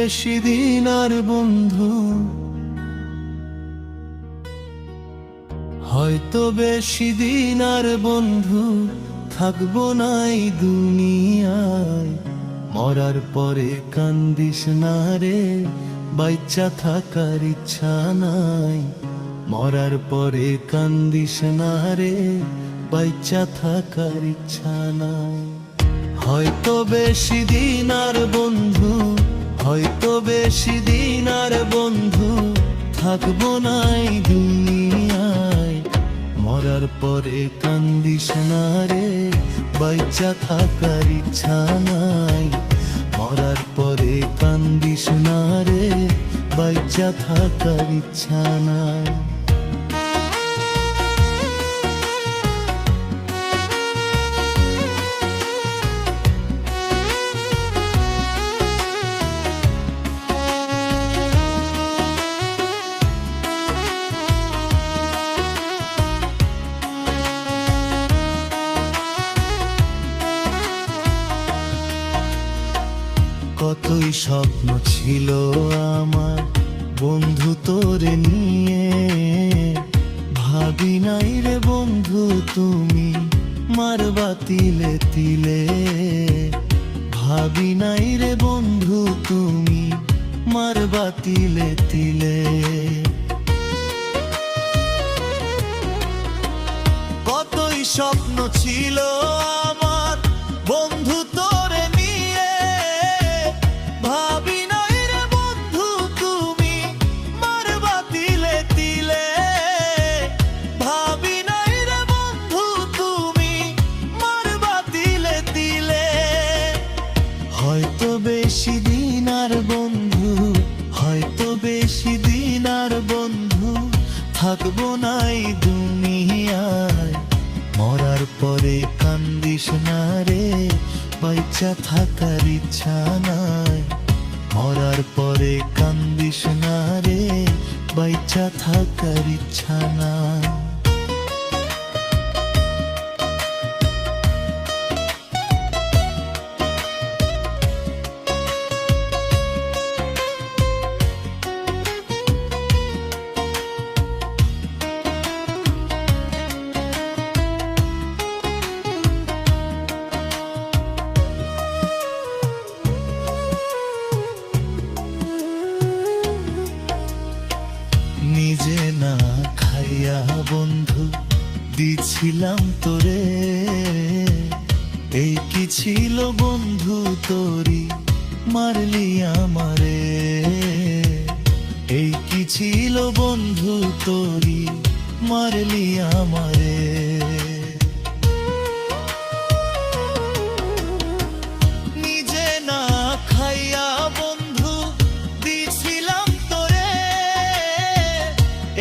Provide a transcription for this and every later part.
বেশি দিন আর বন্ধু, হয়তো বেশি দিন আর বন্ধু থাকবো না এই দুনিয়ায়। মরার পরে কান্দিস না রে, বাইচ্চা থাকার ইচ্ছা নাই। মরার পরে কান্দিস না রে, বাইচ্চা থাকার ইচ্ছা নাই। হয়তো বেশি দিন আর বন্ধু, হয়তো বেশি দিন আর বন্ধু থাকবো না এই দুনিয়ায়। মরার পরে কান্দিস না রে, বাইচ্চা থাকার ইচ্ছা নাই। মরার পরে কান্দিস না রে, বাইচ্চা থাকার ইচ্ছা নাই। কতই স্বপ্ন ছিল আমার বন্ধু তোরে নিয়ে, ভাবি নাই রে বন্ধু তুমি মারবা তিলে তিলে। ভাবি নাই রে বন্ধু তুমি মারবা তিলে তিলে। কতই স্বপ্ন ছিল আমার বন্ধু তোরে নিয়ে, ভাবি নাই রে বন্ধু তুমি মারবা তিলে তিলে। ভাবি নাই রে বন্ধু তুমি মারবা তিলে তিলে। হয়তো বেশি দিন আর বন্ধু, হয়তো বেশি দিন আর বন্ধু থাকবো না এই দুনিয়ায়। মরার পরে কান্দিস না রে, বাইচ্চা থাকার ইচ্ছা নাই। মরার পরে কান্দিস না রে, বাইচ্চা থাকার ইচ্ছা নাই। নিজে না খাইয়া বন্ধু দিছিলাম তোরে, এই কি ছিল বন্ধু তোরি মারলি আমারে। এই কি ছিল বন্ধু তোরি মারলি আমারে। নিজে না খাইয়া বন্ধু দিছিলাম তোরে,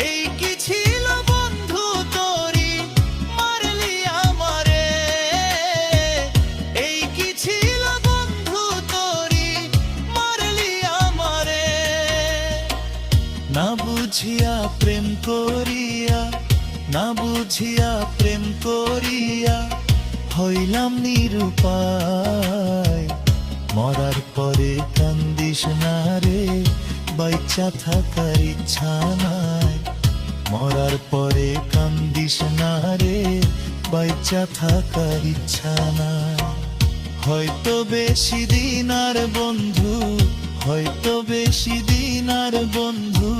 এই কি ছিল বন্ধু তোরি মারলি আমারে। এই কি ছিল বন্ধু তোরি মারলি আমারে। না বুঝিয়া প্রেম করিয়া, না বুঝিয়া প্রেম করিয়া হইলাম নিরুপায়। মরার পরে কান্দিস না রে, বাইচ্চা থাকার ইচ্ছা নাই। মরার পরে কান্দিস না রে, বাইচ্চা থাকার ইচ্ছা নাই। হয়তো বেশি দিন আর বন্ধু, হয়তো বেশি দিন আর বন্ধু